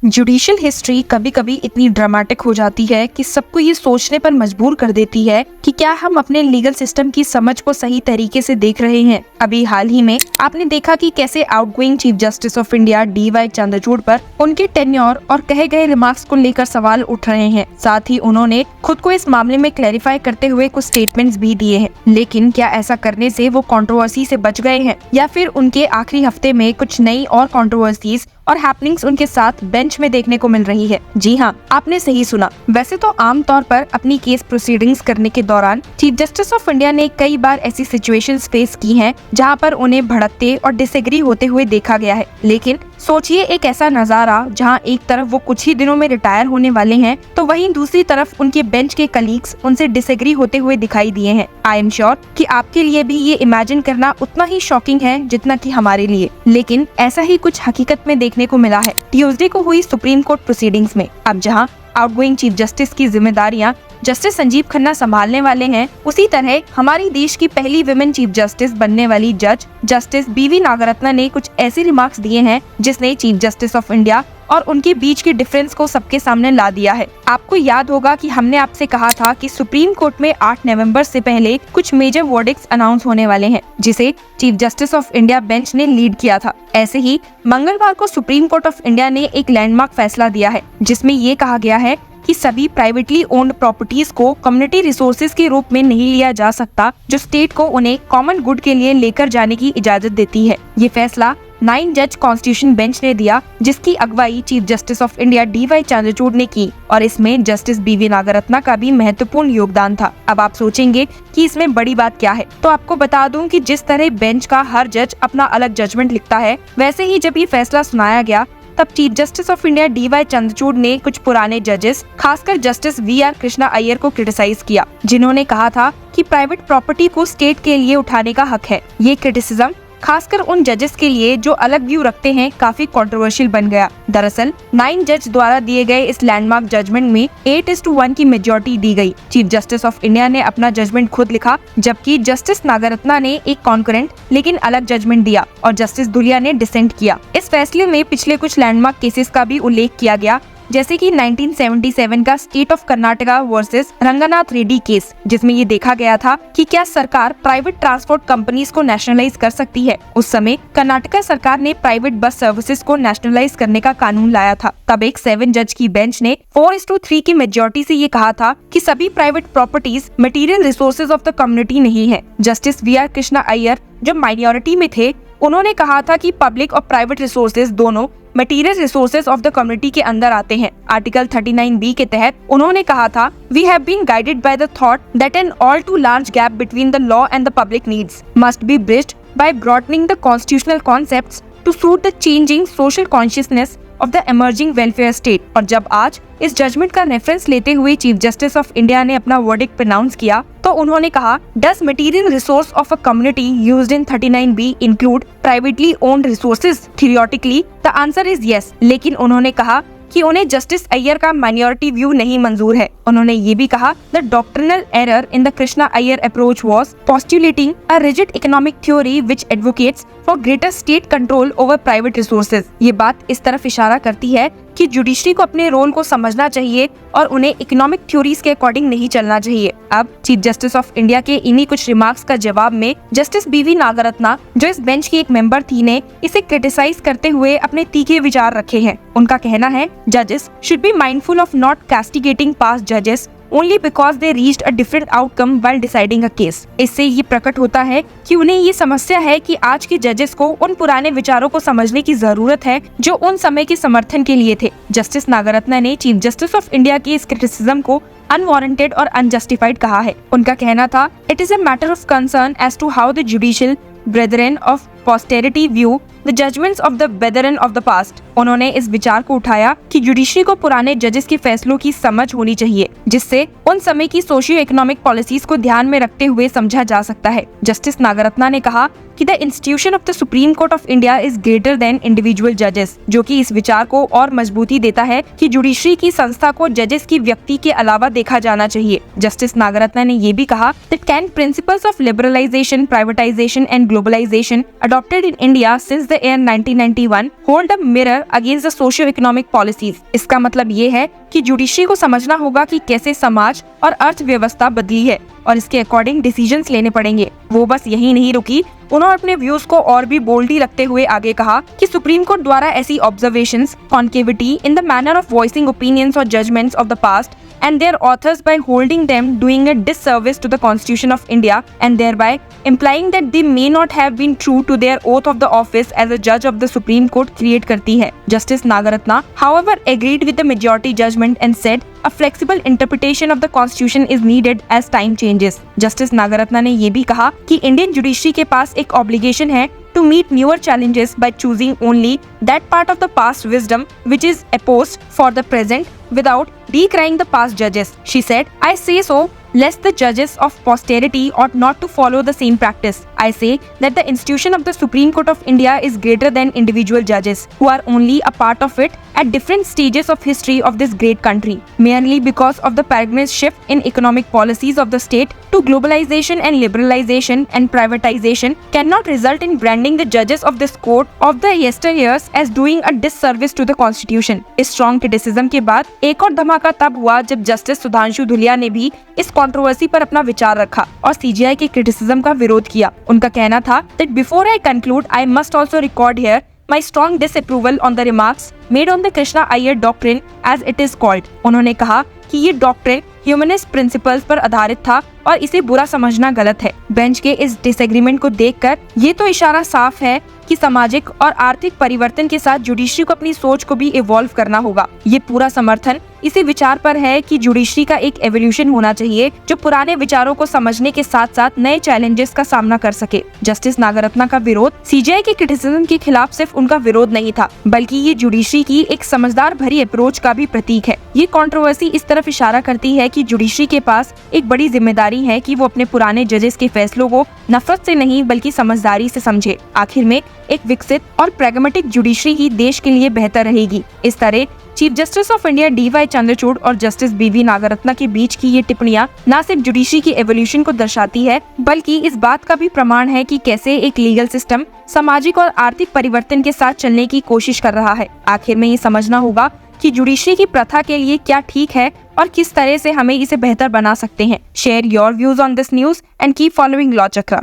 Judicial history कभी कभी इतनी ड्रामेटिक हो जाती है कि सबको ये सोचने पर मजबूर कर देती है कि क्या हम अपने लीगल सिस्टम की समझ को सही तरीके से देख रहे हैं। अभी हाल ही में आपने देखा कि कैसे outgoing chief justice of India DY Chandrachud पर उनके टेन्योर और कहे गए रिमार्क्स को लेकर सवाल उठ रहे हैं। साथ ही उन्होंने खुद को इस मामले में क्लैरिफाई करते हुए कुछ स्टेटमेंट्स भी दिए हैं। लेकिन क्या ऐसा करने से वो कंट्रोवर्सी से बच गए हैं या फिर उनके आखिरी हफ्ते में कुछ नई और कंट्रोवर्सीज और हैपनिंग्स उनके साथ बेंच में देखने को मिल रही है। जी हाँ, आपने सही सुना। वैसे तो आम तौर पर अपनी केस प्रोसीडिंग्स करने के दौरान चीफ जस्टिस ऑफ इंडिया ने कई बार ऐसी सिचुएशंस फेस की हैं जहां पर उन्हें भड़कते और डिसएग्री होते हुए देखा गया है। लेकिन सोचिए एक ऐसा नजारा जहां एक तरफ वो कुछ ही दिनों में रिटायर होने वाले हैं तो वहीं दूसरी तरफ उनके बेंच के कलीग्स उनसे डिसएग्री होते हुए दिखाई दिए हैं। आई एम श्योर कि आपके लिए भी ये इमेजिन करना उतना ही शॉकिंग है जितना कि हमारे लिए। लेकिन ऐसा ही कुछ हकीकत में देखने को मिला है ट्यूसडे को हुई सुप्रीम कोर्ट प्रोसीडिंग्स में। अब जहां आउटगोइंग चीफ जस्टिस की जिम्मेदारियां जस्टिस संजीव खन्ना संभालने वाले हैं, उसी तरह हमारी देश की पहली विमेन चीफ जस्टिस बनने वाली जज जस्टिस BV नागरत्ना ने कुछ ऐसे रिमार्क्स दिए हैं जिसने चीफ जस्टिस ऑफ इंडिया और उनके बीच के डिफरेंस को सबके सामने ला दिया है। आपको याद होगा कि हमने आपसे कहा था कि सुप्रीम कोर्ट में 8 नवंबर से पहले कुछ मेजर वर्डिक्ट्स अनाउंस होने वाले हैं जिसे chief justice of India bench ने लीड किया था। ऐसे ही मंगलवार को सुप्रीम कोर्ट ऑफ इंडिया ने एक लैंडमार्क फैसला दिया है जिसमें ये कहा गया है कि सभी प्राइवेटली ओन्ड प्रॉपर्टीज को कम्युनिटी रिसोर्सेज के रूप में नहीं लिया जा सकता जो स्टेट को उन्हें कॉमन गुड के लिए लेकर जाने की इजाजत देती है। ये फैसला 9 जज कॉन्स्टिट्यूशन बेंच ने दिया जिसकी अगुवाई chief justice of India DY Chandrachud ने की और इसमें जस्टिस BV नागरत्ना का भी महत्वपूर्ण योगदान था। अब आप सोचेंगे कि इसमें बड़ी बात क्या है, तो आपको बता दूं कि जिस तरह बेंच का हर जज अपना अलग जजमेंट लिखता है, वैसे ही जब ये फैसला सुनाया गया तब chief justice of India DY Chandrachud ने कुछ पुराने जजेस खासकर जस्टिस VR कृष्णा अय्यर को क्रिटिसाइज किया जिन्होंने कहा था कि प्राइवेट प्रॉपर्टी को स्टेट के लिए उठाने का हक है। ये क्रिटिसिज्म खासकर उन जजेस के लिए जो अलग व्यू रखते हैं काफी कंट्रोवर्शियल बन गया। दरअसल 9 जज द्वारा दिए गए इस लैंडमार्क जजमेंट में 8:1 की मेजॉरिटी दी गई। चीफ जस्टिस ऑफ इंडिया ने अपना जजमेंट खुद लिखा जबकि जस्टिस नागरत्ना ने एक कॉन्करेंट लेकिन अलग जजमेंट दिया और जस्टिस दुलिया ने डिसेंट किया। इस फैसले में पिछले कुछ लैंडमार्क केसेस का भी उल्लेख किया गया जैसे कि 1977 का state of Karnataka versus Ranganath Reddy case जिसमें ये देखा गया था कि क्या सरकार प्राइवेट ट्रांसपोर्ट कंपनीज को नेशनलाइज कर सकती है। उस समय कर्नाटका सरकार ने प्राइवेट बस सर्विसेज को नेशनलाइज करने का कानून लाया था। तब एक 7 जज की बेंच ने 4:3 की मेजॉरिटी से ये कहा था कि सभी private properties material resources of the community नहीं है। जस्टिस VR कृष्णा अय्यर जो माइनॉरिटी में थे, उन्होंने कहा था कि पब्लिक और प्राइवेट रिसोर्सेज दोनों material resources of the community के अंदर आते हैं। आर्टिकल 39B के तहत उन्होंने कहा था we have been guided by the thought that an all too large gap between the law and the public needs must be bridged by broadening the constitutional concepts to suit the changing social consciousness of the emerging welfare state. और जब आज इस judgement का reference लेते हुए chief justice of India ने अपना verdict pronounce किया तो उन्होंने कहा does material resource of a community used in 39B include privately owned resources? Theoretically the answer is yes. लेकिन उन्होंने कहा कि उन्हें जस्टिस अय्यर का माइनॉरिटी व्यू नहीं मंजूर है। उन्होंने ये भी कहा the doctrinal error in the Krishna Iyer approach was postulating a rigid economic theory which advocates for greater state control over private resources. ये बात इस तरफ इशारा करती है कि जुडिशरी को अपने रोल को समझना चाहिए और उन्हें इकोनॉमिक थ्योरीज के अकॉर्डिंग नहीं चलना चाहिए। अब चीफ जस्टिस ऑफ इंडिया के इन्हीं कुछ रिमार्क्स का जवाब में जस्टिस BV नागरत्ना जो इस बेंच की एक मेंबर थी ने इसे क्रिटिसाइज करते हुए अपने तीखे विचार रखे हैं। उनका कहना है जजेस should be mindful of not कास्टिगेटिंग past जजेस only because they reached a different outcome while deciding a case। इससे ये प्रकट होता है कि उन्हें ये समस्या है कि आज के जजेस को उन पुराने विचारों को समझने की जरूरत है जो उन समय के समर्थन के लिए थे। जस्टिस नागरत्ना ने चीफ जस्टिस ऑफ इंडिया की इस क्रिटिसिज्म को अनवारंटेड और अनजस्टिफाइड कहा है। उनका कहना था it is a matter of concern as to how the judicial brethren of posterity view the judgments of the brethren of the past. उन्होंने इस विचार को उठाया कि जुडिशरी को पुराने जजेस के फैसलों की समझ होनी चाहिए जिससे उन समय की सोशियो इकोनॉमिक पॉलिसीज को ध्यान में रखते हुए समझा जा सकता है। जस्टिस नागरत्ना ने कहा कि the institution of the supreme court of India is greater than individual जजेस, जो कि इस विचार को और मजबूती देता है कि जुडिशरी की संस्था को जजेस की व्यक्ति के अलावा देखा जाना चाहिए। जस्टिस नागरत्ना ने ये भी कहा that can principles of liberalisation, privatisation and globalisation adopted in India since the year 1991 hold a mirror pressure against the socio economic policies. इसका मतलब ये है कि जुडिशरी को समझना होगा कि कैसे समाज और अर्थव्यवस्था बदली है और इसके अकॉर्डिंग डिसीजंस लेने पड़ेंगे। वो बस यही नहीं रुकी, उन्होंने अपने व्यूज को और भी बोल्डली रखते हुए आगे कहा कि सुप्रीम कोर्ट द्वारा ऐसी observations, concavity in the manner of voicing opinions और judgments of the past and their authors by holding them doing a disservice to the Constitution of India and thereby implying that they may not have been true to their oath of the office as a judge of the Supreme Court create करती है। Justice Nagaratna, however, agreed with the majority judgment and said a flexible interpretation of the Constitution is needed as time changes। Justice Nagaratna ने ये भी कहा कि Indian judiciary के पास एक obligation है to meet newer challenges by choosing only that part of the past wisdom which is opposed for the present without decrying the past judges. She said, I say so lest the judges of posterity ought not to follow the same practice. I say that the institution of the Supreme Court of India is greater than individual judges who are only a part of it at different stages of history of this great country. Merely because of the paradigmatic shift in economic policies of the state to globalization and liberalization and privatization cannot result in branding the judges of this court of the yesteryears as doing a disservice to the constitution. इस strong criticism के बाद एक और धमाका तब हुआ जब justice Sudhanshu Dhulia ने भी इस कंट्रोवर्सी पर अपना विचार रखा और सीजीआई के क्रिटिसिज्म का विरोध किया। उनका कहना था that before I conclude, I must also record here my strong disapproval on the remarks made on the Krishna Iyer doctrine as it is called। उन्होंने कहा कि ये डॉक्ट्रिन ह्यूमनिस्ट प्रिंसिपल्स पर आधारित था और इसे बुरा समझना गलत है। बेंच के इस डिसएग्रीमेंट को देखकर ये तो इशारा साफ है कि सामाजिक और आर्थिक परिवर्तन के साथ जुडिशरी को अपनी सोच को भी इवॉल्व करना होगा। ये पूरा समर्थन इसी विचार पर है कि जुडिशरी का एक एवोल्यूशन होना चाहिए जो पुराने विचारों को समझने के साथ साथ नए चैलेंजेस का सामना कर सके। जस्टिस नागरत्ना का विरोध सीजीआई के क्रिटिसिज्म के खिलाफ सिर्फ उनका विरोध नहीं था, बल्कि ये जुडिशरी की एक समझदार भरी अप्रोच का भी प्रतीक है। ये कंट्रोवर्सी इस तरफ इशारा करती है कि जुडिशरी के पास एक बड़ी जिम्मेदारी है कि वो अपने पुराने जजेस के फैसलों को नफरत से नहीं बल्कि समझदारी से समझे। आखिर में एक विकसित और प्रैग्मेटिक जुडिशरी ही देश के लिए बेहतर रहेगी। इस तरह chief justice of India D.Y.. Chandrachud और जस्टिस बी.वी. नागरत्ना के बीच की ये टिप्पणियां न सिर्फ जुडिशरी की एवोल्यूशन को दर्शाती है, बल्कि इस बात का भी प्रमाण है कि कैसे एक लीगल सिस्टम सामाजिक और आर्थिक परिवर्तन के साथ चलने की कोशिश कर रहा है। आखिर में ये समझना होगा कि जुडिशरी की प्रथा के लिए क्या ठीक है और किस तरह से हमें इसे बेहतर बना सकते हैं। Share your views on this news and keep following law चक्र।